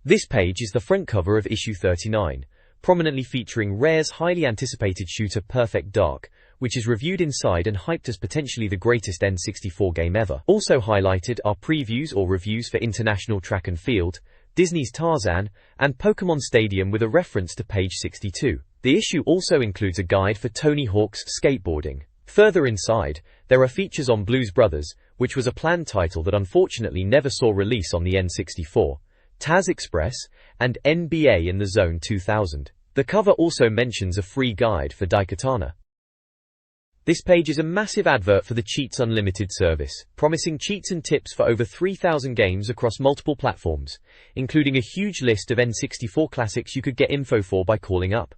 This page is the front cover of issue 39, prominently featuring Rare's highly anticipated shooter Perfect Dark, which is reviewed inside and hyped as potentially the greatest N64 game ever. Also highlighted are previews or reviews for International Track and Field, Disney's Tarzan, and Pokémon Stadium with a reference to page 62. The issue also includes a guide for Tony Hawk's skateboarding. Further inside, there are features on Blues Brothers, which was a planned title that unfortunately never saw release on the N64, Taz Express, and NBA in the Zone 2000. The cover also mentions a free guide for Daikatana. This page is a massive advert for the Cheats Unlimited service, promising cheats and tips for over 3,000 games across multiple platforms, including a huge list of N64 classics you could get info for by calling up.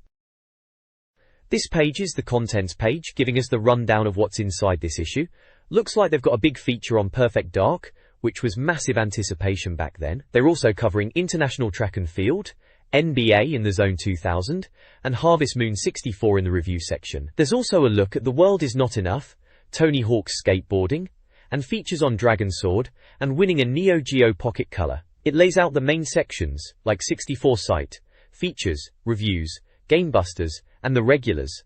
This page is the contents page, giving us the rundown of what's inside this issue. Looks like they've got a big feature on Perfect Dark, which was massive anticipation back then. They're also covering International Track and Field, NBA in the Zone 2000, and Harvest Moon 64 in the review section. There's also a look at The World Is Not Enough, Tony Hawk's skateboarding, and features on Dragon Sword, and winning a Neo Geo Pocket Color. It lays out the main sections, like 64 Site, Features, Reviews, Gamebusters, and the Regulars.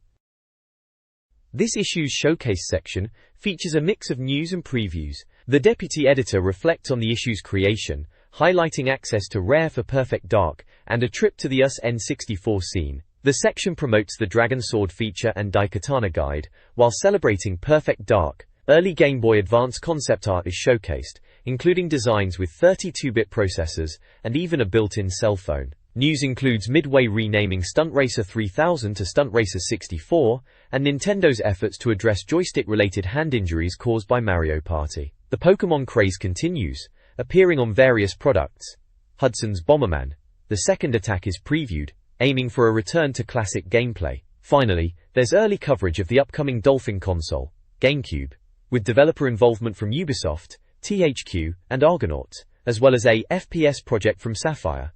This issue's Showcase section features a mix of news and previews. The deputy editor reflects on the issue's creation, highlighting access to Rare for Perfect Dark and a trip to the US N64 scene. The section promotes the Dragon Sword feature and Daikatana guide, while celebrating Perfect Dark. Early Game Boy Advance concept art is showcased, including designs with 32-bit processors and even a built-in cell phone. News includes Midway renaming Stunt Racer 3000 to Stunt Racer 64, and Nintendo's efforts to address joystick-related hand injuries caused by Mario Party. The Pokémon craze continues, appearing on various products. Hudson's Bomberman, the second attack is previewed, aiming for a return to classic gameplay. Finally, there's early coverage of the upcoming Dolphin console, GameCube, with developer involvement from Ubisoft, THQ, and Argonauts, as well as a FPS project from Sapphire.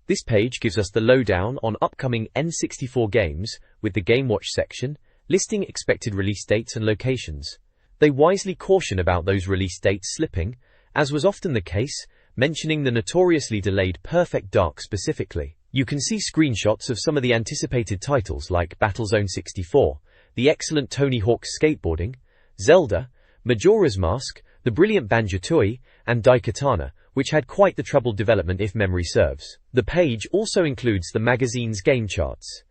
This page gives us the lowdown on upcoming N64 games, with the Game Watch section, listing expected release dates and locations. They wisely caution about those release dates slipping, as was often the case, mentioning the notoriously delayed Perfect Dark specifically. You can see screenshots of some of the anticipated titles like Battlezone 64, the excellent Tony Hawk's skateboarding, Zelda, Majora's Mask, the brilliant Banjo-Tooie, and Daikatana, which had quite the troubled development if memory serves. The page also includes the magazine's game charts.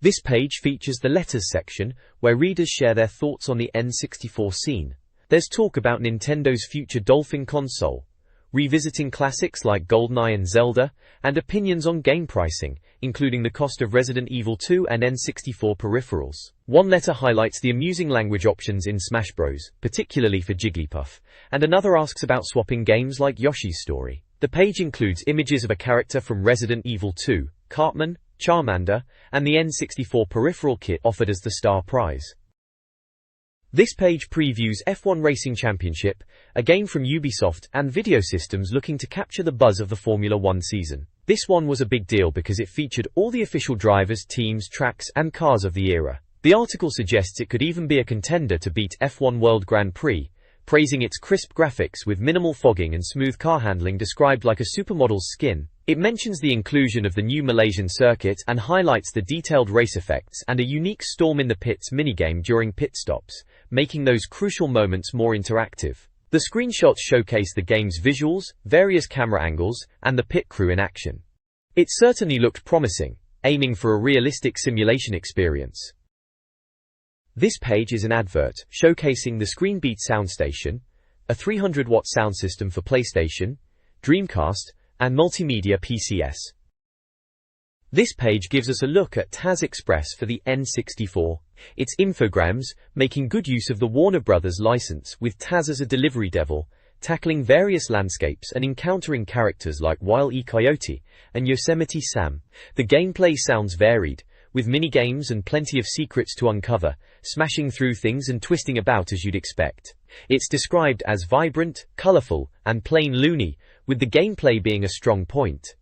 This page features the letters section, where readers share their thoughts on the N64 scene. There's talk about Nintendo's future Dolphin console, revisiting classics like GoldenEye and Zelda, and opinions on game pricing, including the cost of Resident Evil 2 and N64 peripherals. One letter highlights the amusing language options in Smash Bros., particularly for Jigglypuff, and another asks about swapping games like Yoshi's Story. The page includes images of a character from Resident Evil 2, Cartman, Charmander, and the N64 peripheral kit offered as the star prize. This page previews F1 Racing Championship, a game from Ubisoft and Video Systems looking to capture the buzz of the Formula One season. This one was a big deal because it featured all the official drivers, teams, tracks, and cars of the era. The article suggests it could even be a contender to beat F1 World Grand Prix, praising its crisp graphics with minimal fogging and smooth car handling described like a supermodel's skin. It mentions the inclusion of the new Malaysian circuit and highlights the detailed race effects and a unique Storm in the Pits minigame during pit stops, making those crucial moments more interactive. The screenshots showcase the game's visuals, various camera angles, and the pit crew in action. It certainly looked promising, aiming for a realistic simulation experience. This page is an advert showcasing the Screenbeat soundstation, a 300-watt sound system for PlayStation, Dreamcast, and multimedia PCS. This page gives us a look at Taz Express for the N64. Its infograms, making good use of the Warner Bros. License, with Taz as a delivery devil, tackling various landscapes and encountering characters like Wile E. Coyote and Yosemite Sam. The gameplay sounds varied, with mini-games and plenty of secrets to uncover, smashing through things and twisting about as you'd expect. It's described as vibrant, colorful, and plain loony, with the gameplay being a strong point.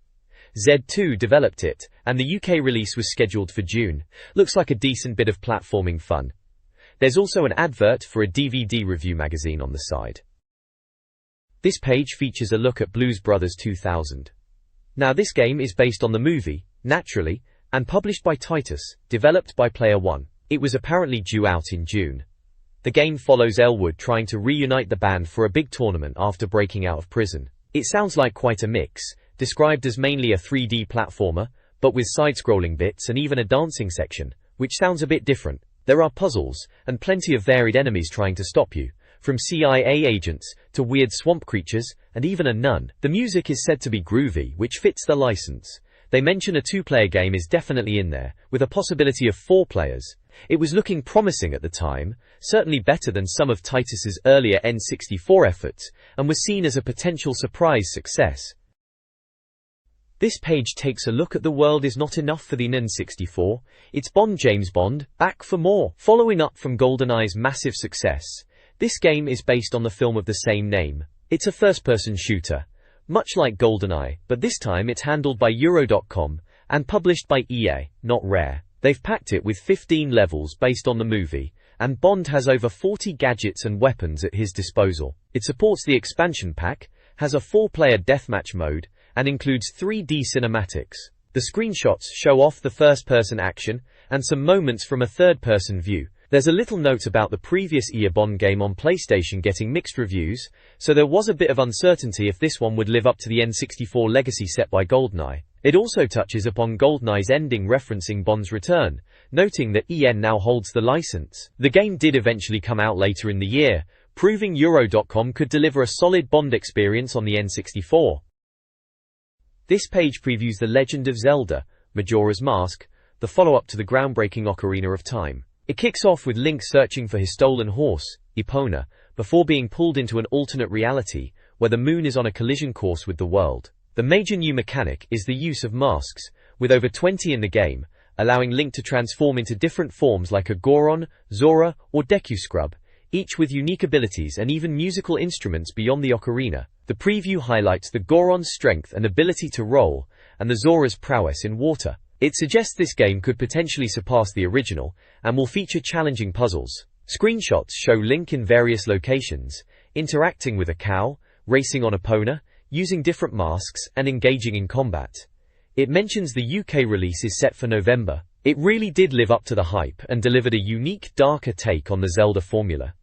Z2 developed it, and the UK release was scheduled for June. Looks like a decent bit of platforming fun. There's also an advert for a DVD review magazine on the side. This page features a look at Blues Brothers 2000. Now this game is based on the movie, naturally, and published by Titus, developed by Player One. It was apparently due out in June. The game follows Elwood trying to reunite the band for a big tournament after breaking out of prison. It sounds like quite a mix, described as mainly a 3D platformer, but with side-scrolling bits and even a dancing section, which sounds a bit different. There are puzzles, and plenty of varied enemies trying to stop you, from CIA agents, to weird swamp creatures, and even a nun. The music is said to be groovy, which fits the license. They mention a 2-player game is definitely in there, with a possibility of 4 players. It was looking promising at the time, certainly better than some of Titus's earlier N64 efforts, and was seen as a potential surprise success. This page takes a look at The World Is Not Enough for the N64. It's Bond James Bond, back for more. Following up from GoldenEye's massive success, this game is based on the film of the same name. It's a first-person shooter, much like GoldenEye, but this time it's handled by Euro.com and published by EA, not Rare. They've packed it with 15 levels based on the movie, and Bond has over 40 gadgets and weapons at his disposal. It supports the expansion pack, has a 4-player deathmatch mode, and includes 3D cinematics. The screenshots show off the first-person action, and some moments from a third-person view. There's a little note about the previous EA Bond game on PlayStation getting mixed reviews, so there was a bit of uncertainty if this one would live up to the N64 legacy set by GoldenEye. It also touches upon GoldenEye's ending referencing Bond's return, noting that EN now holds the license. The game did eventually come out later in the year, proving Euro.com could deliver a solid Bond experience on the N64. This page previews The Legend of Zelda, Majora's Mask, the follow-up to the groundbreaking Ocarina of Time. It kicks off with Link searching for his stolen horse, Epona, before being pulled into an alternate reality, where the moon is on a collision course with the world. The major new mechanic is the use of masks, with over 20 in the game, allowing Link to transform into different forms like a Goron, Zora, or Deku Scrub, each with unique abilities and even musical instruments beyond the ocarina. The preview highlights the Goron's strength and ability to roll, and the Zora's prowess in water. It suggests this game could potentially surpass the original, and will feature challenging puzzles. Screenshots show Link in various locations, interacting with a cow, racing on Epona, using different masks, and engaging in combat. It mentions the UK release is set for November. It really did live up to the hype and delivered a unique, darker take on the Zelda formula.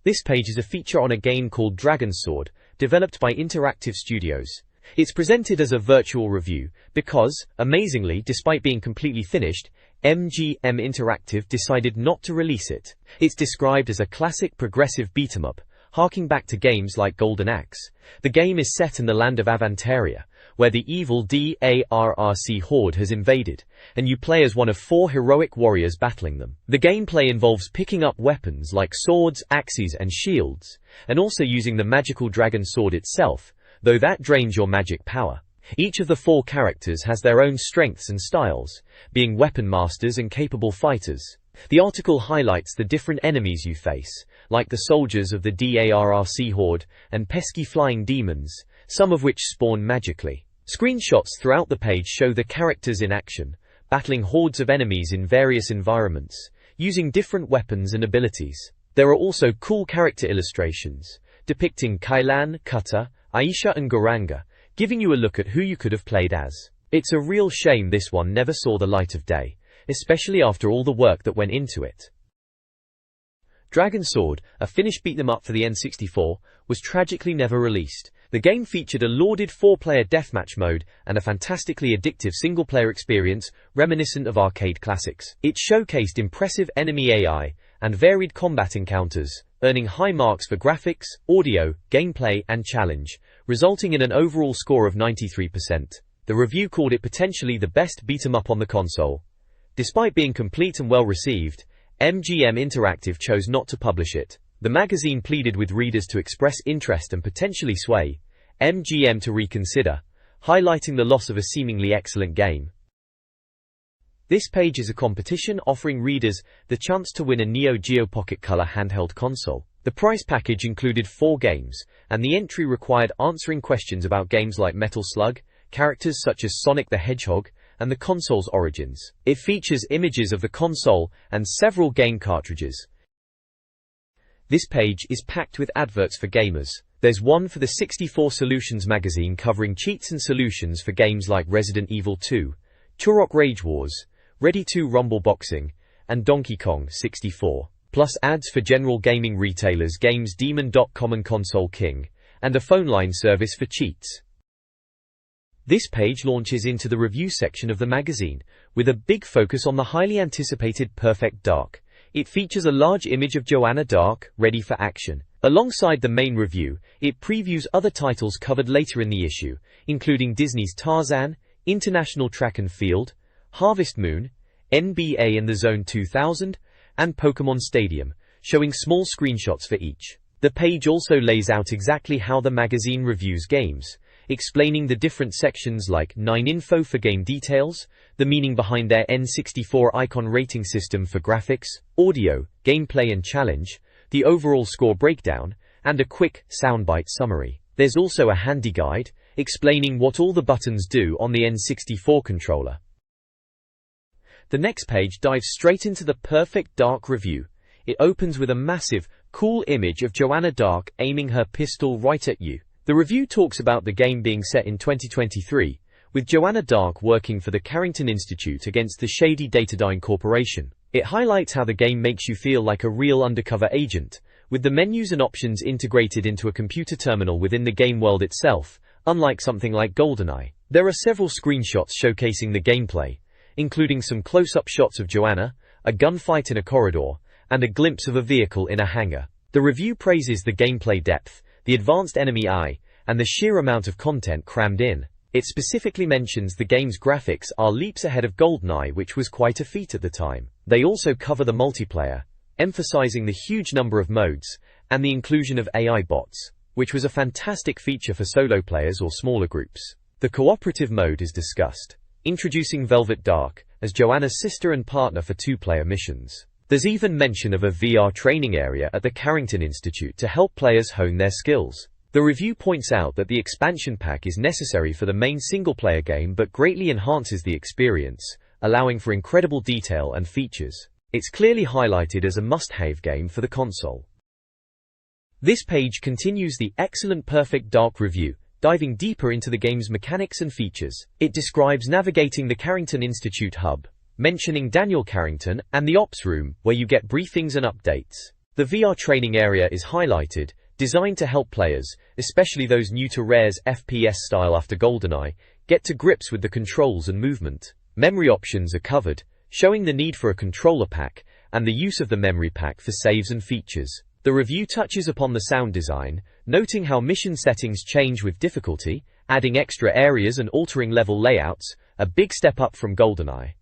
This page is a feature on a game called Dragon Sword, developed by Interactive Studios. It's presented as a virtual review, because, amazingly, despite being completely finished, MGM Interactive decided not to release it. It's described as a classic progressive beat-em-up, harking back to games like Golden Axe. The game is set in the land of Avantaria, where the evil DARRC horde has invaded, and you play as one of 4 heroic warriors battling them. The gameplay involves picking up weapons like swords, axes, and shields, and also using the magical dragon sword itself, though that drains your magic power. Each of the 4 characters has their own strengths and styles, being weapon masters and capable fighters. The article highlights the different enemies you face, like the soldiers of the DARRC horde and pesky flying demons, some of which spawn magically. Screenshots throughout the page show the characters in action, battling hordes of enemies in various environments, using different weapons and abilities. There are also cool character illustrations, depicting Kailan, Kutta, Aisha and Goranga, giving you a look at who you could have played as. It's a real shame this one never saw the light of day, especially after all the work that went into it. Dragon Sword, a Finnish beat-em-up for the N64, was tragically never released. The game featured a lauded 4-player deathmatch mode and a fantastically addictive single-player experience reminiscent of arcade classics. It showcased impressive enemy AI and varied combat encounters, earning high marks for graphics, audio, gameplay, and challenge, resulting in an overall score of 93%. The review called it potentially the best beat-em-up on the console. Despite being complete and well-received, MGM Interactive chose not to publish it. The magazine pleaded with readers to express interest and potentially sway MGM to reconsider, highlighting the loss of a seemingly excellent game. This page is a competition offering readers the chance to win a Neo Geo Pocket Color handheld console. The prize package included 4 games, and the entry required answering questions about games like Metal Slug, characters such as Sonic the Hedgehog, and the console's origins. It features images of the console and several game cartridges. This page is packed with adverts for gamers. There's one for the 64 Solutions magazine covering cheats and solutions for games like Resident Evil 2, Turok Rage Wars, Ready 2 Rumble Boxing, and Donkey Kong 64. Plus ads for general gaming retailers GamesDemon.com and Console King, and a phone line service for cheats. This page launches into the review section of the magazine, with a big focus on the highly anticipated Perfect Dark. It features a large image of Joanna Dark, ready for action. Alongside the main review, it previews other titles covered later in the issue, including Disney's Tarzan, International Track and Field, Harvest Moon, NBA in the Zone 2000, and Pokémon Stadium, showing small screenshots for each. The page also lays out exactly how the magazine reviews games, explaining the different sections like 9 info for game details, the meaning behind their N64 icon rating system for graphics, audio, gameplay and challenge, the overall score breakdown, and a quick, soundbite summary. There's also a handy guide, explaining what all the buttons do on the N64 controller. The next page dives straight into the Perfect Dark review. It opens with a massive, cool image of Joanna Dark aiming her pistol right at you. The review talks about the game being set in 2023, with Joanna Dark working for the Carrington Institute against the shady Datadyne Corporation. It highlights how the game makes you feel like a real undercover agent, with the menus and options integrated into a computer terminal within the game world itself, unlike something like GoldenEye. There are several screenshots showcasing the gameplay, including some close-up shots of Joanna, a gunfight in a corridor, and a glimpse of a vehicle in a hangar. The review praises the gameplay depth, the advanced enemy eye, and the sheer amount of content crammed in. It specifically mentions the game's graphics are leaps ahead of GoldenEye, which was quite a feat at the time. They also cover the multiplayer, emphasizing the huge number of modes, and the inclusion of AI bots, which was a fantastic feature for solo players or smaller groups. The cooperative mode is discussed, introducing Velvet Dark as Joanna's sister and partner for two-player missions. There's even mention of a VR training area at the Carrington Institute to help players hone their skills. The review points out that the expansion pack is necessary for the main single-player game but greatly enhances the experience, allowing for incredible detail and features. It's clearly highlighted as a must-have game for the console. This page continues the excellent Perfect Dark review, diving deeper into the game's mechanics and features. It describes navigating the Carrington Institute hub, mentioning Daniel Carrington and the Ops Room, where you get briefings and updates. The VR training area is highlighted, designed to help players, especially those new to Rare's FPS style after GoldenEye, get to grips with the controls and movement. Memory options are covered, showing the need for a controller pack, and the use of the memory pack for saves and features. The review touches upon the sound design, noting how mission settings change with difficulty, adding extra areas and altering level layouts, a big step up from GoldenEye.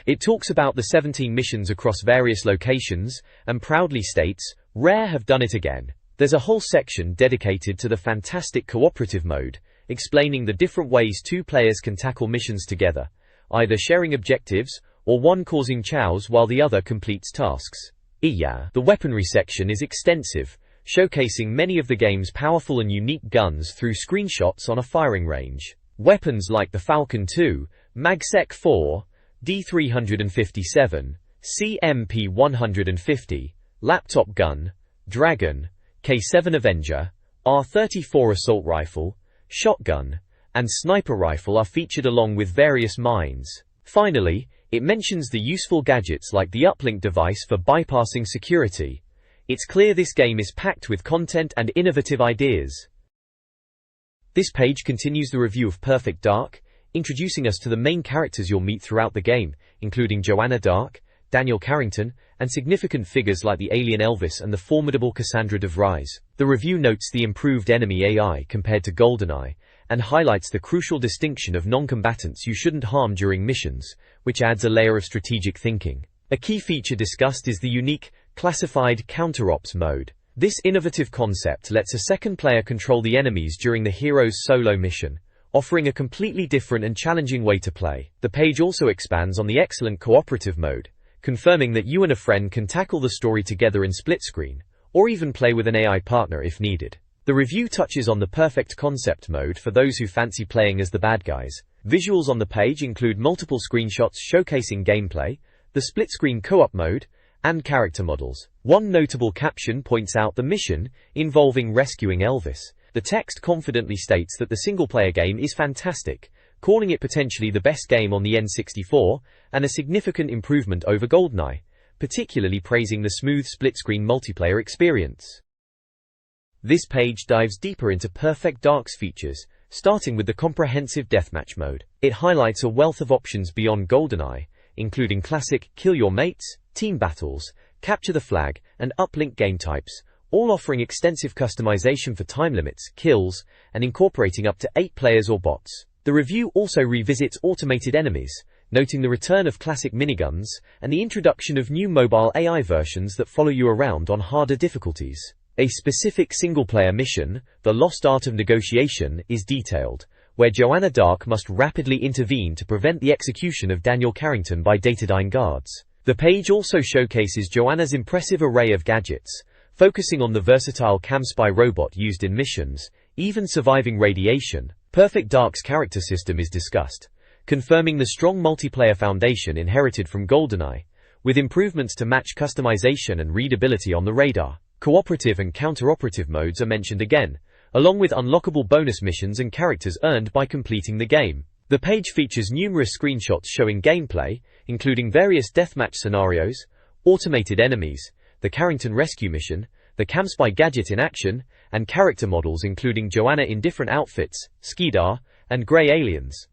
It talks about the 17 missions across various locations, and proudly states, Rare have done it again. There's a whole section dedicated to the fantastic cooperative mode, explaining the different ways two players can tackle missions together, either sharing objectives, or one causing chows while the other completes tasks. The weaponry section is extensive, showcasing many of the game's powerful and unique guns through screenshots on a firing range. Weapons like the Falcon 2, MagSec 4, D357, CMP150, Laptop Gun, Dragon, K7 Avenger, R34 Assault Rifle, Shotgun, and Sniper Rifle are featured along with various mines. Finally, it mentions the useful gadgets like the uplink device for bypassing security. It's clear this game is packed with content and innovative ideas. This page continues the review of Perfect Dark, introducing us to the main characters you'll meet throughout the game, including Joanna Dark, Daniel Carrington, and significant figures like the alien Elvis and the formidable Cassandra DeVries. The review notes the improved enemy AI compared to GoldenEye, and highlights the crucial distinction of non-combatants you shouldn't harm during missions, which adds a layer of strategic thinking. A key feature discussed is the unique, classified counter-ops mode. This innovative concept lets a second player control the enemies during the hero's solo mission, offering a completely different and challenging way to play. The page also expands on the excellent cooperative mode, confirming that you and a friend can tackle the story together in split screen, or even play with an AI partner if needed. The review touches on the perfect concept mode for those who fancy playing as the bad guys. Visuals on the page include multiple screenshots showcasing gameplay, the split-screen co-op mode, and character models. One notable caption points out the mission involving rescuing Elvis. The text confidently states that the single-player game is fantastic, calling it potentially the best game on the N64 and a significant improvement over GoldenEye, particularly praising the smooth split-screen multiplayer experience. This page dives deeper into Perfect Dark's features, starting with the comprehensive deathmatch mode. It highlights a wealth of options beyond GoldenEye, including classic kill your mates, team battles, capture the flag, and uplink game types, all offering extensive customization for time limits, kills, and incorporating up to 8 players or bots. The review also revisits automated enemies, noting the return of classic miniguns and the introduction of new mobile AI versions that follow you around on harder difficulties. A specific single-player mission, The Lost Art of Negotiation, is detailed, where Joanna Dark must rapidly intervene to prevent the execution of Daniel Carrington by Datadyne guards. The page also showcases Joanna's impressive array of gadgets, focusing on the versatile CamSpy robot used in missions, even surviving radiation. Perfect Dark's character system is discussed, confirming the strong multiplayer foundation inherited from GoldenEye, with improvements to match customization and readability on the radar. Cooperative and counter-operative modes are mentioned again, along with unlockable bonus missions and characters earned by completing the game. The page features numerous screenshots showing gameplay, including various deathmatch scenarios, automated enemies, the Carrington rescue mission, the CamSpy gadget in action, and character models including Joanna in different outfits, Skeedar, and Grey aliens.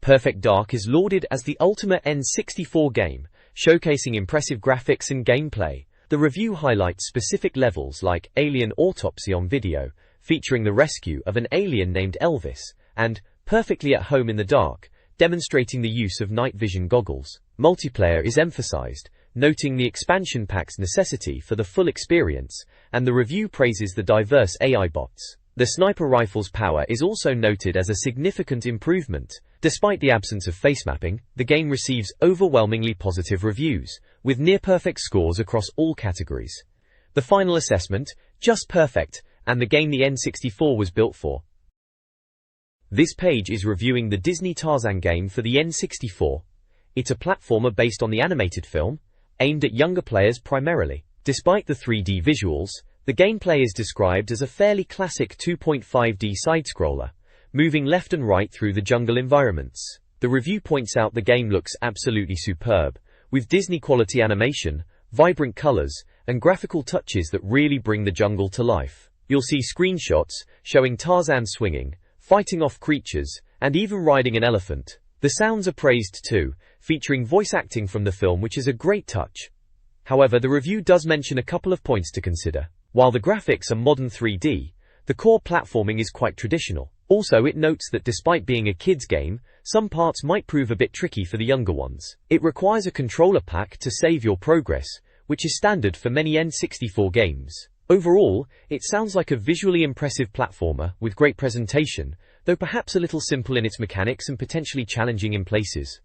Perfect Dark is lauded as the ultimate N64 game, showcasing impressive graphics and gameplay. The review highlights specific levels like Alien Autopsy on Video, featuring the rescue of an alien named Elvis, and Perfectly at Home in the Dark, demonstrating the use of night vision goggles. Multiplayer is emphasized, noting the expansion pack's necessity for the full experience, and the review praises the diverse AI bots. The sniper rifle's power is also noted as a significant improvement. Despite the absence of face mapping, the game receives overwhelmingly positive reviews, with near-perfect scores across all categories. The final assessment, just perfect, and the game the N64 was built for. This page is reviewing the Disney Tarzan game for the N64. It's a platformer based on the animated film, aimed at younger players primarily. Despite the 3D visuals, the gameplay is described as a fairly classic 2.5D side-scroller, moving left and right through the jungle environments. The review points out the game looks absolutely superb, with Disney-quality animation, vibrant colors, and graphical touches that really bring the jungle to life. You'll see screenshots showing Tarzan swinging, fighting off creatures, and even riding an elephant. The sounds are praised too, featuring voice acting from the film, which is a great touch. However, the review does mention a couple of points to consider. While the graphics are modern 3D, the core platforming is quite traditional. Also, it notes that despite being a kids game, some parts might prove a bit tricky for the younger ones. It requires a controller pack to save your progress, which is standard for many N64 games. Overall, it sounds like a visually impressive platformer with great presentation, though perhaps a little simple in its mechanics and potentially challenging in places.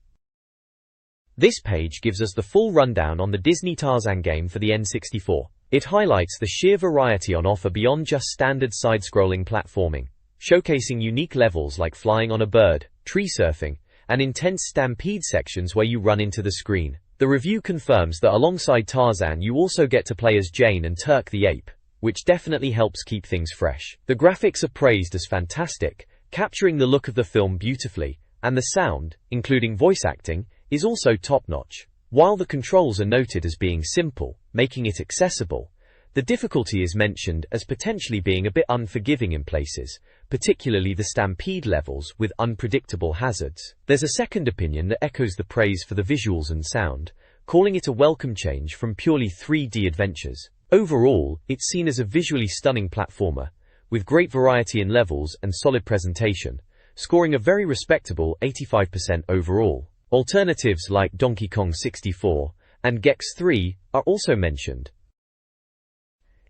This page gives us the full rundown on the Disney Tarzan game for the N64. It highlights the sheer variety on offer beyond just standard side-scrolling platforming, showcasing unique levels like flying on a bird, tree surfing, and intense stampede sections where you run into the screen. The review confirms that alongside Tarzan you also get to play as Jane and Turk the ape, which definitely helps keep things fresh. The graphics are praised as fantastic, capturing the look of the film beautifully, and the sound, including voice acting, is also top-notch. While the controls are noted as being simple, making it accessible, the difficulty is mentioned as potentially being a bit unforgiving in places, particularly the stampede levels with unpredictable hazards. There's a second opinion that echoes the praise for the visuals and sound, calling it a welcome change from purely 3D adventures. Overall, it's seen as a visually stunning platformer, with great variety in levels and solid presentation, scoring a very respectable 85% overall. Alternatives like Donkey Kong 64 and Gex 3 are also mentioned.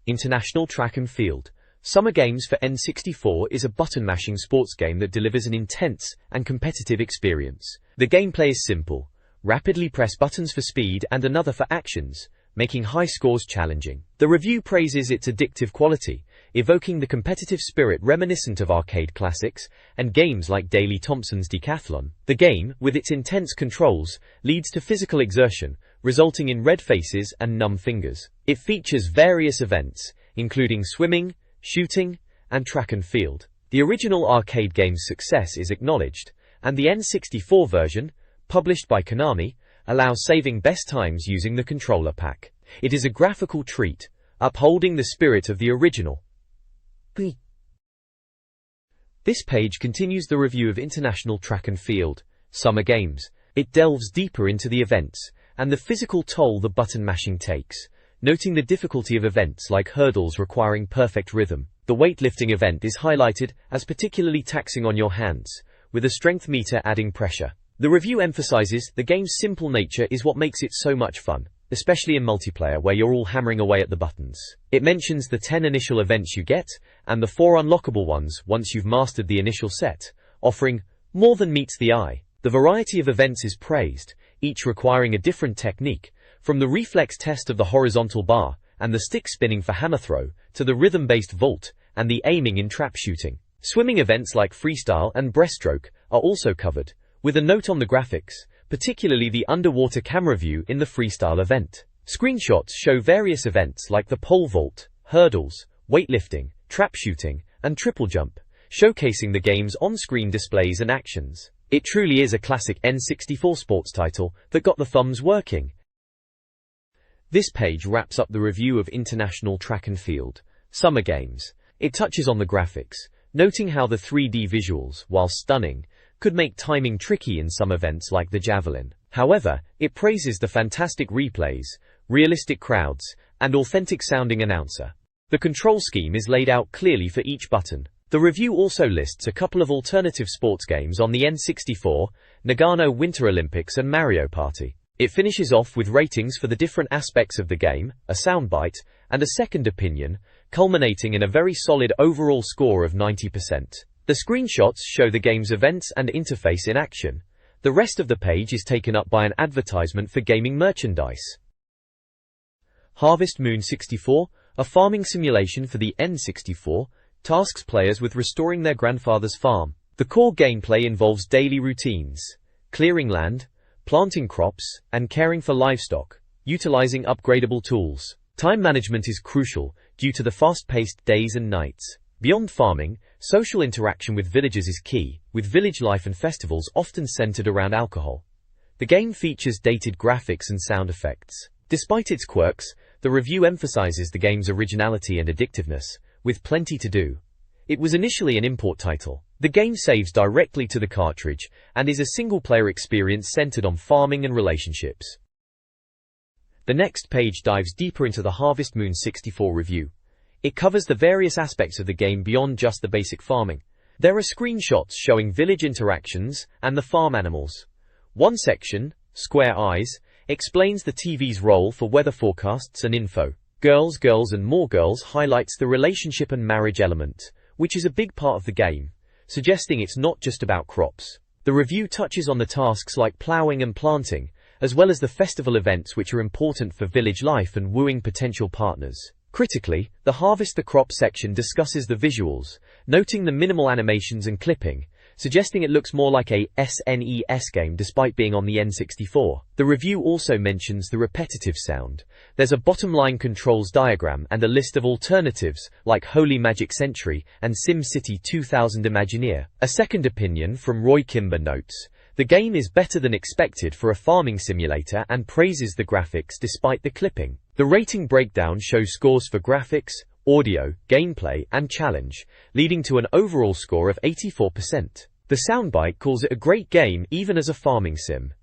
International Track and Field. Summer Games for N64 is a button-mashing sports game that delivers an intense and competitive experience. The gameplay is simple. Rapidly press buttons for speed and another for actions, making high scores challenging. The review praises its addictive quality, evoking the competitive spirit reminiscent of arcade classics and games like Daley Thompson's Decathlon. The game, with its intense controls, leads to physical exertion, resulting in red faces and numb fingers. It features various events, including swimming, shooting, and track and field. The original arcade game's success is acknowledged, and the N64 version, published by Konami, allows saving best times using the controller pack. It is a graphical treat, upholding the spirit of the original. This page continues the review of International Track and Field Summer Games. It delves deeper into the events and the physical toll the button mashing takes, noting the difficulty of events like hurdles requiring perfect rhythm. The weightlifting event is highlighted as particularly taxing on your hands, with a strength meter adding pressure. The review emphasizes the game's simple nature is what makes it so much fun, especially in multiplayer where you're all hammering away at the buttons. It mentions the 10 initial events you get, and the 4 unlockable ones once you've mastered the initial set, offering more than meets the eye. The variety of events is praised, each requiring a different technique, from the reflex test of the horizontal bar and the stick spinning for hammer throw, to the rhythm-based vault and the aiming in trap shooting. Swimming events like freestyle and breaststroke are also covered, with a note on the graphics, particularly the underwater camera view in the freestyle event. Screenshots show various events like the pole vault, hurdles, weightlifting, trap shooting, and triple jump, showcasing the game's on-screen displays and actions. It truly is a classic N64 sports title that got the thumbs working. This page wraps up the review of International Track and Field Summer Games. It touches on the graphics, noting how the 3D visuals, while stunning, could make timing tricky in some events like the javelin. However, it praises the fantastic replays, realistic crowds, and authentic-sounding announcer. The control scheme is laid out clearly for each button. The review also lists a couple of alternative sports games on the N64, Nagano Winter Olympics and Mario Party. It finishes off with ratings for the different aspects of the game, a soundbite, and a second opinion, culminating in a very solid overall score of 90%. The screenshots show the game's events and interface in action. The rest of the page is taken up by an advertisement for gaming merchandise. Harvest Moon 64, a farming simulation for the N64, tasks players with restoring their grandfather's farm. The core gameplay involves daily routines, clearing land, planting crops, and caring for livestock, utilizing upgradable tools. Time management is crucial due to the fast-paced days and nights. Beyond farming, social interaction with villagers is key, with village life and festivals often centered around alcohol. The game features dated graphics and sound effects. Despite its quirks, the review emphasizes the game's originality and addictiveness, with plenty to do. It was initially an import title. The game saves directly to the cartridge, and is a single-player experience centered on farming and relationships. The next page dives deeper into the Harvest Moon 64 review. It covers the various aspects of the game beyond just the basic farming. There are screenshots showing village interactions and the farm animals. One section, Square Eyes, explains the TV's role for weather forecasts and info. Girls, Girls and More Girls highlights the relationship and marriage element, which is a big part of the game, suggesting it's not just about crops. The review touches on the tasks like plowing and planting, as well as the festival events which are important for village life and wooing potential partners. Critically, the Harvest the Crop section discusses the visuals, noting the minimal animations and clipping, suggesting it looks more like a SNES game despite being on the N64. The review also mentions the repetitive sound. There's a bottom-line controls diagram and a list of alternatives like Holy Magic Century and SimCity 2000 Imagineer. A second opinion from Roy Kimber notes, the game is better than expected for a farming simulator and praises the graphics despite the clipping. The rating breakdown shows scores for graphics, audio, gameplay, and challenge, leading to an overall score of 84%. The soundbite calls it a great game even as a farming sim.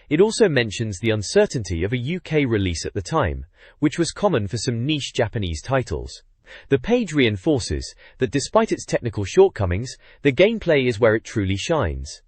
It also mentions the uncertainty of a UK release at the time, which was common for some niche Japanese titles. The page reinforces that despite its technical shortcomings, the gameplay is where it truly shines.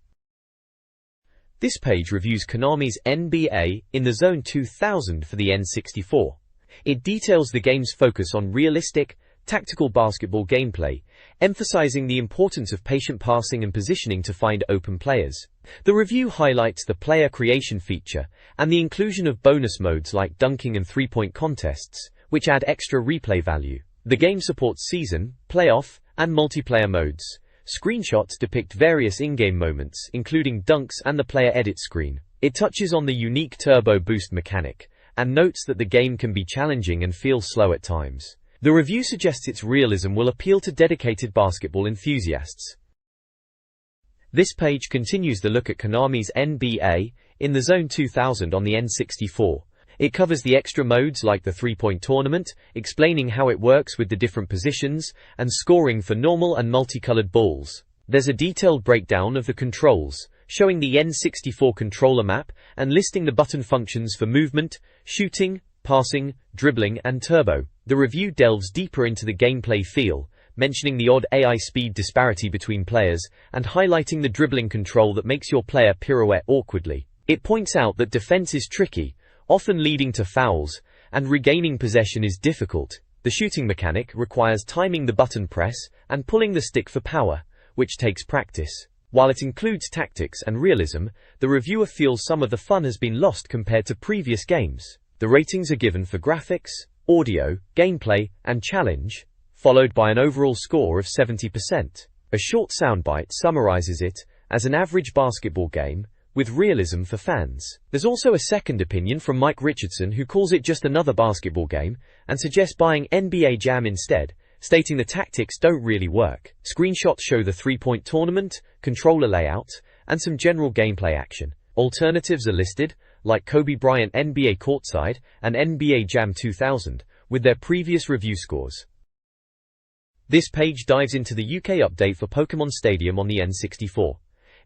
This page reviews Konami's NBA In the Zone 2000 for the N64. It details the game's focus on realistic, tactical basketball gameplay, emphasizing the importance of patient passing and positioning to find open players. The review highlights the player creation feature and the inclusion of bonus modes like dunking and three-point contests, which add extra replay value. The game supports season, playoff, and multiplayer modes. Screenshots depict various in-game moments, including dunks and the player edit screen. It touches on the unique turbo boost mechanic, and notes that the game can be challenging and feel slow at times. The review suggests its realism will appeal to dedicated basketball enthusiasts. This page continues the look at Konami's NBA in the Zone 2000 on the N64. It covers the extra modes like the three-point tournament, explaining how it works with the different positions, and scoring for normal and multicolored balls. There's a detailed breakdown of the controls, showing the N64 controller map and listing the button functions for movement, shooting, passing, dribbling, and turbo. The review delves deeper into the gameplay feel, mentioning the odd AI speed disparity between players, and highlighting the dribbling control that makes your player pirouette awkwardly. It points out that defense is tricky, often leading to fouls, and regaining possession is difficult. The shooting mechanic requires timing the button press and pulling the stick for power, which takes practice. While it includes tactics and realism, the reviewer feels some of the fun has been lost compared to previous games. The ratings are given for graphics, audio, gameplay, and challenge, followed by an overall score of 70%. A short soundbite summarizes it as an average basketball game, with realism for fans. There's also a second opinion from Mike Richardson, who calls it just another basketball game, and suggests buying NBA Jam instead, stating the tactics don't really work. Screenshots show the three-point tournament, controller layout, and some general gameplay action. Alternatives are listed, like Kobe Bryant NBA Courtside and NBA Jam 2000, with their previous review scores. This page dives into the UK update for Pokémon Stadium on the N64.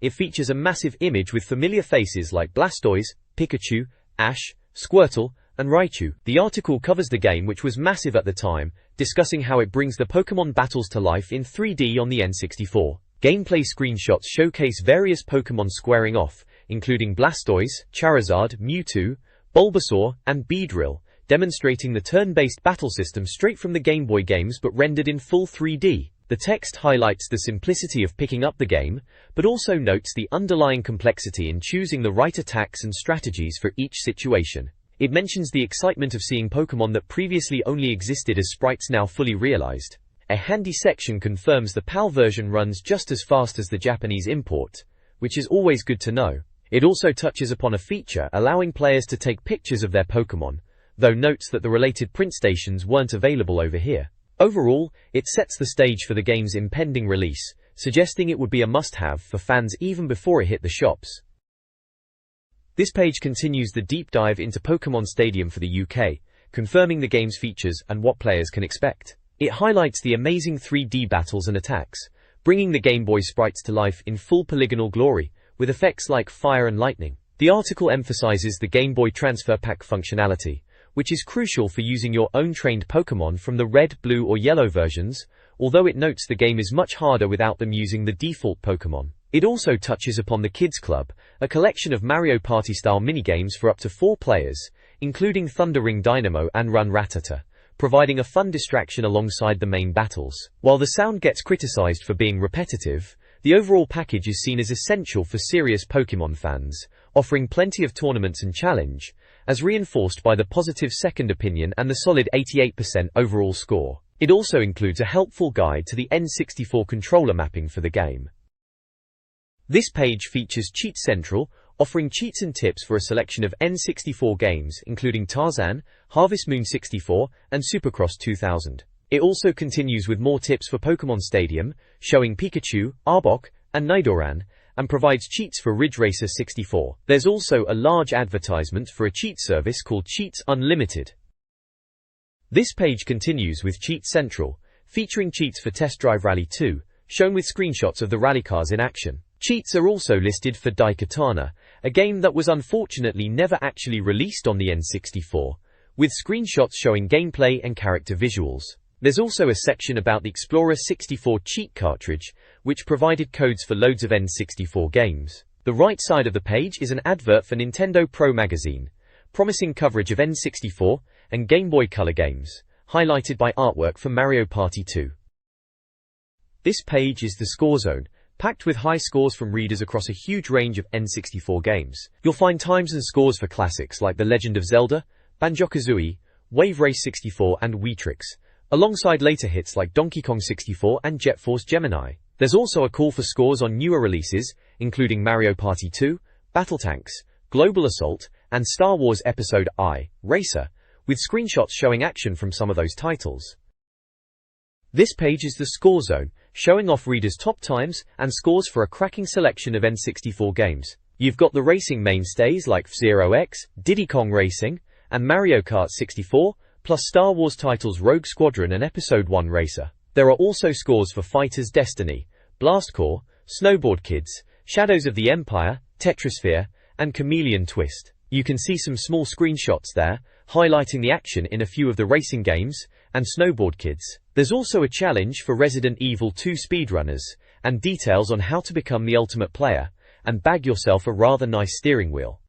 It features a massive image with familiar faces like Blastoise, Pikachu, Ash, Squirtle, and Raichu. The article covers the game, which was massive at the time, discussing how it brings the Pokémon battles to life in 3D on the N64. Gameplay screenshots showcase various Pokémon squaring off, including Blastoise, Charizard, Mewtwo, Bulbasaur, and Beedrill, demonstrating the turn-based battle system straight from the Game Boy games but rendered in full 3D. The text highlights the simplicity of picking up the game, but also notes the underlying complexity in choosing the right attacks and strategies for each situation. It mentions the excitement of seeing Pokémon that previously only existed as sprites now fully realized. A handy section confirms the PAL version runs just as fast as the Japanese import, which is always good to know. It also touches upon a feature allowing players to take pictures of their Pokémon, though notes that the related print stations weren't available over here. Overall, it sets the stage for the game's impending release, suggesting it would be a must-have for fans even before it hit the shops. This page continues the deep dive into Pokémon Stadium for the UK, confirming the game's features and what players can expect. It highlights the amazing 3D battles and attacks, bringing the Game Boy sprites to life in full polygonal glory, with effects like fire and lightning. The article emphasizes the Game Boy Transfer Pack functionality, which is crucial for using your own trained Pokémon from the red, blue or yellow versions, although it notes the game is much harder without them using the default Pokémon. It also touches upon the Kids Club, a collection of Mario Party-style minigames for up to 4 players, including Thunder Ring Dynamo and Run Ratata, providing a fun distraction alongside the main battles. While the sound gets criticized for being repetitive, the overall package is seen as essential for serious Pokémon fans, offering plenty of tournaments and challenge, as reinforced by the positive second opinion and the solid 88% overall score. It also includes a helpful guide to the N64 controller mapping for the game. This page features Cheat Central, offering cheats and tips for a selection of N64 games including Tarzan, Harvest Moon 64, and Supercross 2000. It also continues with more tips for Pokémon Stadium, showing Pikachu, Arbok, and Nidoran, and provides cheats for Ridge Racer 64. There's also a large advertisement for a cheat service called Cheats Unlimited. This page continues with Cheat Central, featuring cheats for Test Drive Rally 2, shown with screenshots of the rally cars in action. Cheats are also listed for Daikatana, a game that was unfortunately never actually released on the N64, with screenshots showing gameplay and character visuals. There's also a section about the Explorer 64 cheat cartridge, which provided codes for loads of N64 games. The right side of the page is an advert for Nintendo Pro Magazine, promising coverage of N64 and Game Boy Color games, highlighted by artwork for Mario Party 2. This page is the score zone, packed with high scores from readers across a huge range of N64 games. You'll find times and scores for classics like The Legend of Zelda, Banjo-Kazooie, Wave Race 64 and Weetrix, alongside later hits like Donkey Kong 64 and Jet Force Gemini. There's also a call for scores on newer releases, including Mario Party 2, Battle Tanks, Global Assault, and Star Wars Episode I, Racer, with screenshots showing action from some of those titles. This page is the score zone, showing off readers' top times and scores for a cracking selection of N64 games. You've got the racing mainstays like F-Zero X, Diddy Kong Racing, and Mario Kart 64, plus Star Wars titles Rogue Squadron and Episode 1 Racer. There are also scores for Fighters Destiny, Blast Corps, Snowboard Kids, Shadows of the Empire, Tetrisphere, and Chameleon Twist. You can see some small screenshots there, highlighting the action in a few of the racing games, and Snowboard Kids. There's also a challenge for Resident Evil 2 speedrunners, and details on how to become the ultimate player, and bag yourself a rather nice steering wheel.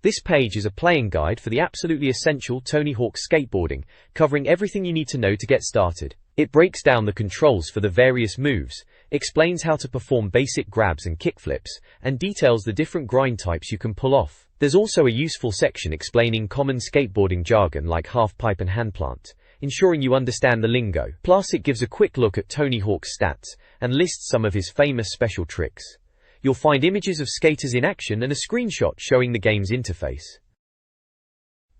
This page is a playing guide for the absolutely essential Tony Hawk skateboarding, covering everything you need to know to get started. It breaks down the controls for the various moves, explains how to perform basic grabs and kickflips, and details the different grind types you can pull off. There's also a useful section explaining common skateboarding jargon like half-pipe and handplant, ensuring you understand the lingo. Plus, it gives a quick look at Tony Hawk's stats and lists some of his famous special tricks. You'll find images of skaters in action and a screenshot showing the game's interface.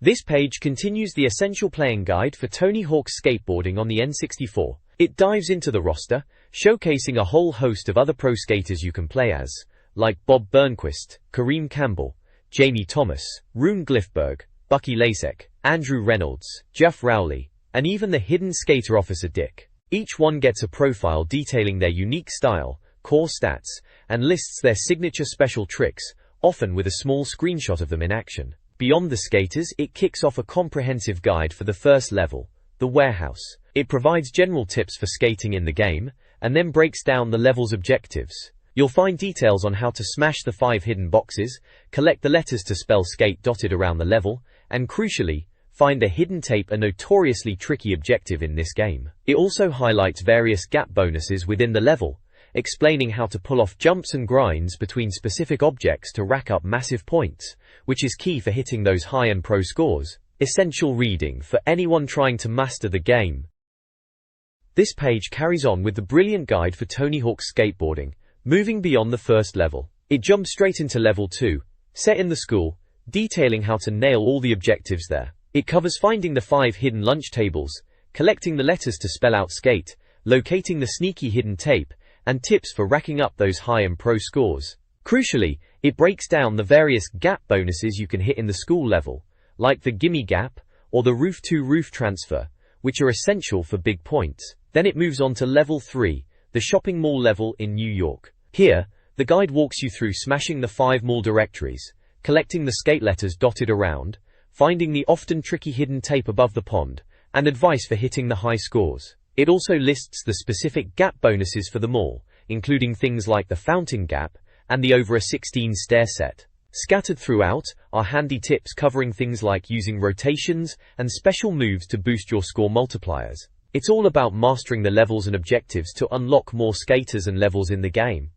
This page continues the essential playing guide for Tony Hawk's skateboarding on the N64. It dives into the roster, showcasing a whole host of other pro skaters you can play as, like Bob Burnquist, Kareem Campbell, Jamie Thomas, Rune Glifberg, Bucky Lasek, Andrew Reynolds, Jeff Rowley, and even the hidden skater Officer Dick. Each one gets a profile detailing their unique style, core stats, and lists their signature special tricks, often with a small screenshot of them in action. Beyond the skaters, it kicks off a comprehensive guide for the first level, the warehouse. It provides general tips for skating in the game, and then breaks down the level's objectives. You'll find details on how to smash the 5 hidden boxes, collect the letters to spell skate dotted around the level, and crucially, find the hidden tape, a notoriously tricky objective in this game. It also highlights various gap bonuses within the level, explaining how to pull off jumps and grinds between specific objects to rack up massive points, which is key for hitting those high-end pro scores. Essential reading for anyone trying to master the game. This page carries on with the brilliant guide for Tony Hawk's skateboarding, moving beyond the first level. It jumps straight into level 2, set in the school, detailing how to nail all the objectives there. It covers finding the 5 hidden lunch tables, collecting the letters to spell out skate, locating the sneaky hidden tape, and tips for racking up those high-end pro scores. Crucially, it breaks down the various gap bonuses you can hit in the school level, like the Gimme Gap or the Roof-to-Roof Transfer, which are essential for big points. Then it moves on to level 3, the shopping mall level in New York. Here, the guide walks you through smashing the 5 mall directories, collecting the skate letters dotted around, finding the often tricky hidden tape above the pond, and advice for hitting the high scores. It also lists the specific gap bonuses for the mall, including things like the Fountain Gap and the over a 16 stair set. Scattered throughout are handy tips covering things like using rotations and special moves to boost your score multipliers. It's all about mastering the levels and objectives to unlock more skaters and levels in the game.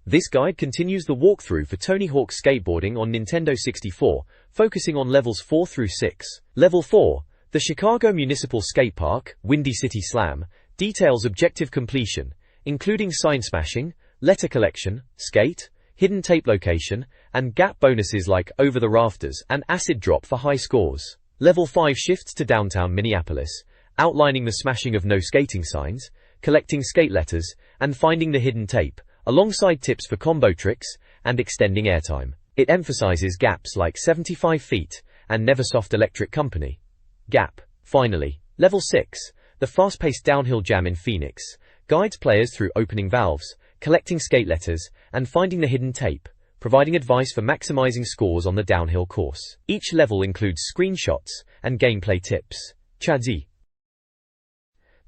This guide continues the walkthrough for Tony Hawk skateboarding on Nintendo 64, focusing on levels 4 through 6. Level 4, the Chicago Municipal Skate Park, Windy City Slam, details objective completion, including sign smashing, letter collection, skate, hidden tape location, and gap bonuses like over the rafters and acid drop for high scores. Level 5 shifts to downtown Minneapolis, outlining the smashing of no skating signs, collecting skate letters, and finding the hidden tape, alongside tips for combo tricks and extending airtime. It emphasizes gaps like 75 feet and Neversoft Electric Company. Gap. Finally, level 6, the fast-paced downhill jam in Phoenix, guides players through opening valves, collecting skate letters, and finding the hidden tape, providing advice for maximizing scores on the downhill course. Each level includes screenshots and gameplay tips. Chadzi.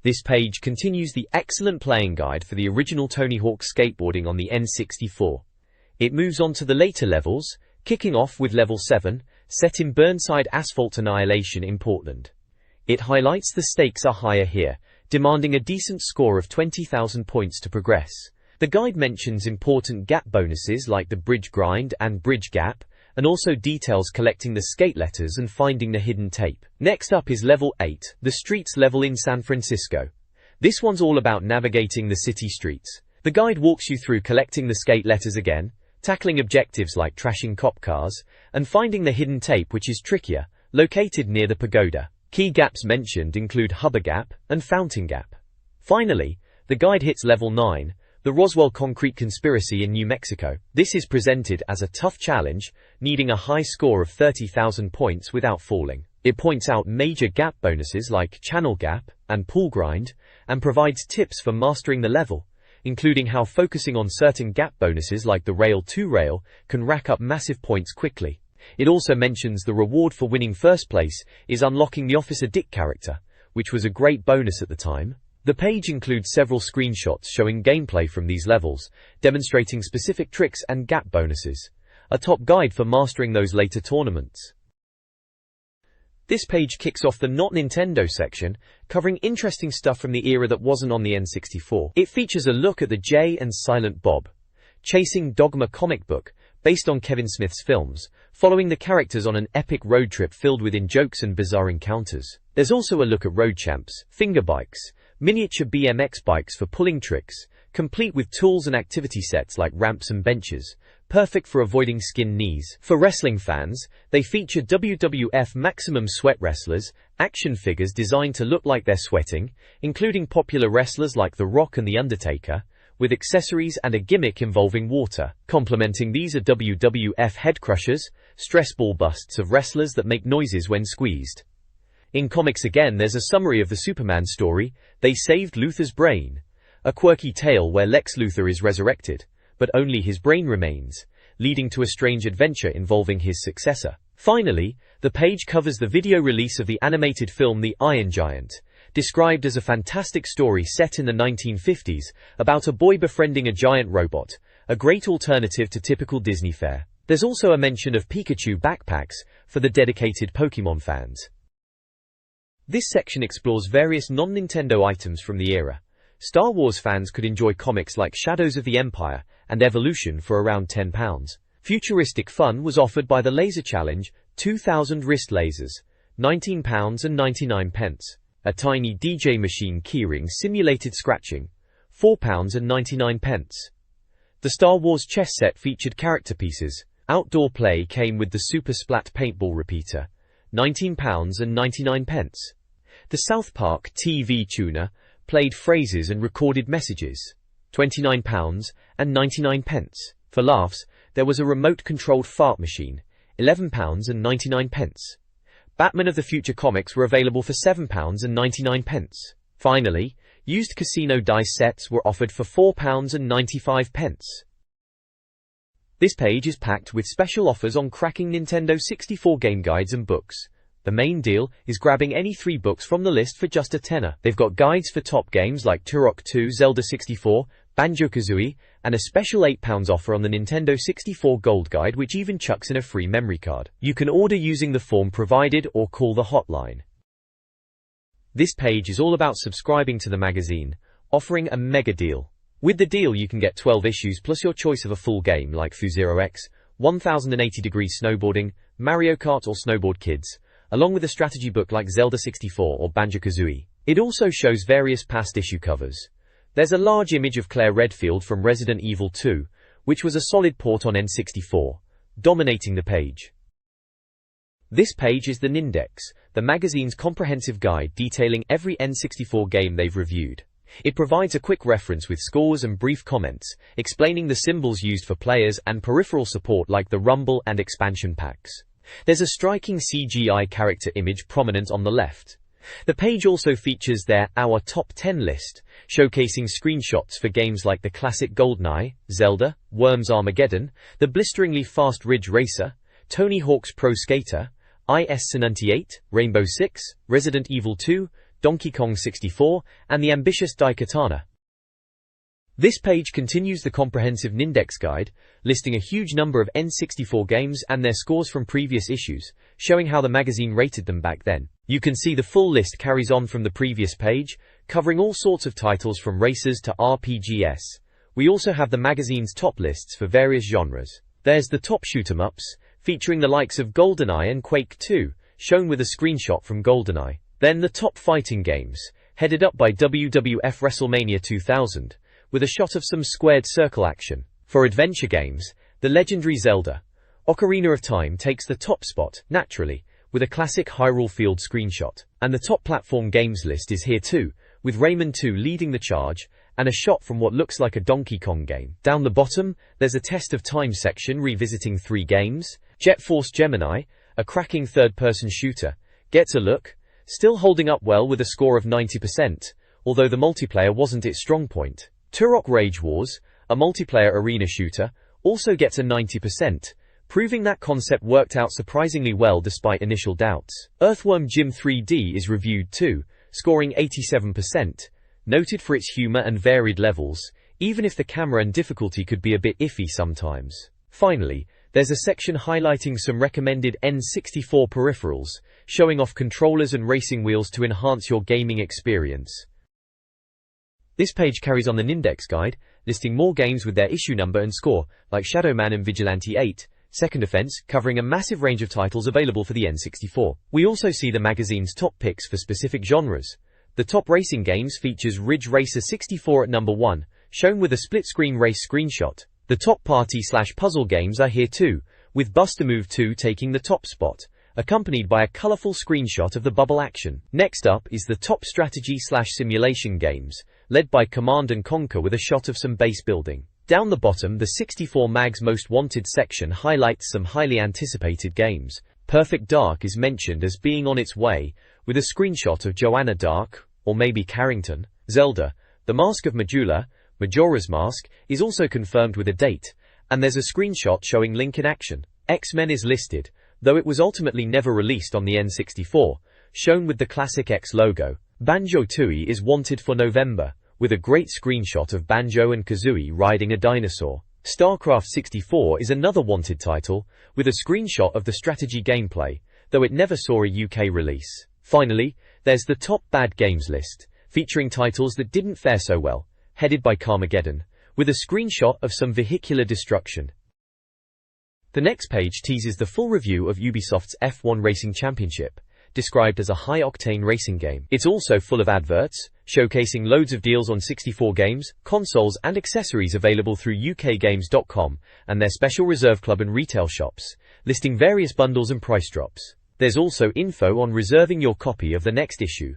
This page continues the excellent playing guide for the original Tony Hawk skateboarding on the N64. It moves on to the later levels, kicking off with level 7, set in Burnside Asphalt Annihilation in Portland. It highlights the stakes are higher here, demanding a decent score of 20,000 points to progress. The guide mentions important gap bonuses like the Bridge Grind and Bridge Gap, and also details collecting the skate letters and finding the hidden tape. Next up is level 8, the Streets level in San Francisco. This one's all about navigating the city streets. The guide walks you through collecting the skate letters again, tackling objectives like trashing cop cars, and finding the hidden tape, which is trickier, located near the pagoda. Key gaps mentioned include Hubber Gap and Fountain Gap. Finally, the guide hits level 9, the Roswell Concrete Conspiracy in New Mexico. This is presented as a tough challenge, needing a high score of 30,000 points without falling. It points out major gap bonuses like Channel Gap and Pool Grind, and provides tips for mastering the level, including how focusing on certain gap bonuses like the Rail 2 rail can rack up massive points quickly. It also mentions the reward for winning first place is unlocking the Officer Dick character, which was a great bonus at the time. The page includes several screenshots showing gameplay from these levels, demonstrating specific tricks and gap bonuses. A top guide for mastering those later tournaments. This page kicks off the Not Nintendo section, covering interesting stuff from the era that wasn't on the N64. It features a look at the Jay and Silent Bob Chasing Dogma comic book, based on Kevin Smith's films, following the characters on an epic road trip filled with in-jokes and bizarre encounters. There's also a look at road champs, finger bikes, miniature BMX bikes for pulling tricks, complete with tools and activity sets like ramps and benches, perfect for avoiding skinned knees. For wrestling fans, they feature WWF Maximum Sweat wrestlers, action figures designed to look like they're sweating, including popular wrestlers like The Rock and The Undertaker, with accessories and a gimmick involving water. Complementing these are WWF head crushers, stress ball busts of wrestlers that make noises when squeezed. In comics again, there's a summary of the Superman story, They Saved Luthor's Brain, a quirky tale where Lex Luthor is resurrected, but only his brain remains, leading to a strange adventure involving his successor. Finally, the page covers the video release of the animated film The Iron Giant, described as a fantastic story set in the 1950s about a boy befriending a giant robot, a great alternative to typical Disney fare. There's also a mention of Pikachu backpacks for the dedicated Pokémon fans. This section explores various non-Nintendo items from the era. Star Wars fans could enjoy comics like Shadows of the Empire and Evolution for around £10. Futuristic fun was offered by the Laser Challenge, 2,000 wrist lasers, £19.99. A tiny DJ machine keyring simulated scratching, £4.99. The Star Wars chess set featured character pieces. Outdoor play came with the Super Splat paintball repeater, £19.99. The South Park TV tuner played phrases and recorded messages, £29.99. For laughs, there was a remote-controlled fart machine, £11.99. Batman of the Future comics were available for £7.99. Finally, used casino dice sets were offered for £4.95. This page is packed with special offers on cracking Nintendo 64 game guides and books. The main deal is grabbing any 3 books from the list for just a tenner. They've got guides for top games like Turok 2, Zelda 64, Banjo-Kazooie, and a special £8 offer on the Nintendo 64 Gold Guide, which even chucks in a free memory card. You can order using the form provided or call the hotline. This page is all about subscribing to the magazine, offering a mega deal. With the deal you can get 12 issues plus your choice of a full game like Fu-Zero X, 1080 Degrees Snowboarding, Mario Kart or Snowboard Kids, along with a strategy book like Zelda 64 or Banjo-Kazooie. It also shows various past issue covers. There's a large image of Claire Redfield from Resident Evil 2, which was a solid port on N64, dominating the page. This page is the Nindex, the magazine's comprehensive guide detailing every N64 game they've reviewed. It provides a quick reference with scores and brief comments, explaining the symbols used for players and peripheral support like the Rumble and expansion packs. There's a striking CGI character image prominent on the left. The page also features their Our Top 10 list, showcasing screenshots for games like the classic GoldenEye, Zelda, Worms Armageddon, the blisteringly fast Ridge Racer, Tony Hawk's Pro Skater, IS-98, Rainbow Six, Resident Evil 2, Donkey Kong 64, and the ambitious Daikatana. This page continues the comprehensive Nindex guide, listing a huge number of N64 games and their scores from previous issues, showing how the magazine rated them back then. You can see the full list carries on from the previous page, covering all sorts of titles from racers to RPGs. We also have the magazine's top lists for various genres. There's the top shoot-'em-ups, featuring the likes of GoldenEye and Quake 2, shown with a screenshot from GoldenEye. Then the top fighting games, headed up by WWF WrestleMania 2000, with a shot of some squared circle action. For adventure games, The legendary Zelda Ocarina of Time takes the top spot, naturally, with a classic Hyrule Field screenshot. And the top platform games list is here too, with Rayman 2 leading the charge, and a shot from what looks like a Donkey Kong game. Down the bottom, there's a Test of Time section revisiting 3 games. Jet Force Gemini, a cracking third-person shooter, gets a look, still holding up well with a score of 90%, although the multiplayer wasn't its strong point. Turok Rage Wars, a multiplayer arena shooter, also gets a 90%, proving that concept worked out surprisingly well despite initial doubts. Earthworm Jim 3D is reviewed too, scoring 87%, noted for its humor and varied levels, even if the camera and difficulty could be a bit iffy sometimes. Finally, there's a section highlighting some recommended N64 peripherals, showing off controllers and racing wheels to enhance your gaming experience. This page carries on an index guide, listing more games with their issue number and score, like Shadow Man and Vigilante 8, Second Offense, covering a massive range of titles available for the N64. We also see the magazine's top picks for specific genres. The top racing games features Ridge Racer 64 at number 1, shown with a split-screen race screenshot. The top party/puzzle games are here too, with Bust-A-Move 2 taking the top spot, accompanied by a colorful screenshot of the bubble action. Next up is the top strategy/simulation games, led by Command & Conquer with a shot of some base building. Down the bottom, the 64 Mag's Most Wanted section highlights some highly anticipated games. Perfect Dark is mentioned as being on its way, with a screenshot of Joanna Dark, or maybe Carrington. Zelda, The Mask of Majula, Majora's Mask, is also confirmed with a date, and there's a screenshot showing Link in action. X-Men is listed, though it was ultimately never released on the N64, shown with the classic X logo. Banjo-Tooie is wanted for November, with a great screenshot of Banjo and Kazooie riding a dinosaur. StarCraft 64 is another wanted title, with a screenshot of the strategy gameplay, though it never saw a UK release. Finally, there's the top bad games list, featuring titles that didn't fare so well, headed by Carmageddon, with a screenshot of some vehicular destruction. The next page teases the full review of Ubisoft's F1 Racing Championship, described as a high-octane racing game. It's also full of adverts, showcasing loads of deals on 64 games, consoles and accessories available through ukgames.com and their special reserve club and retail shops, listing various bundles and price drops. There's also info on reserving your copy of the next issue,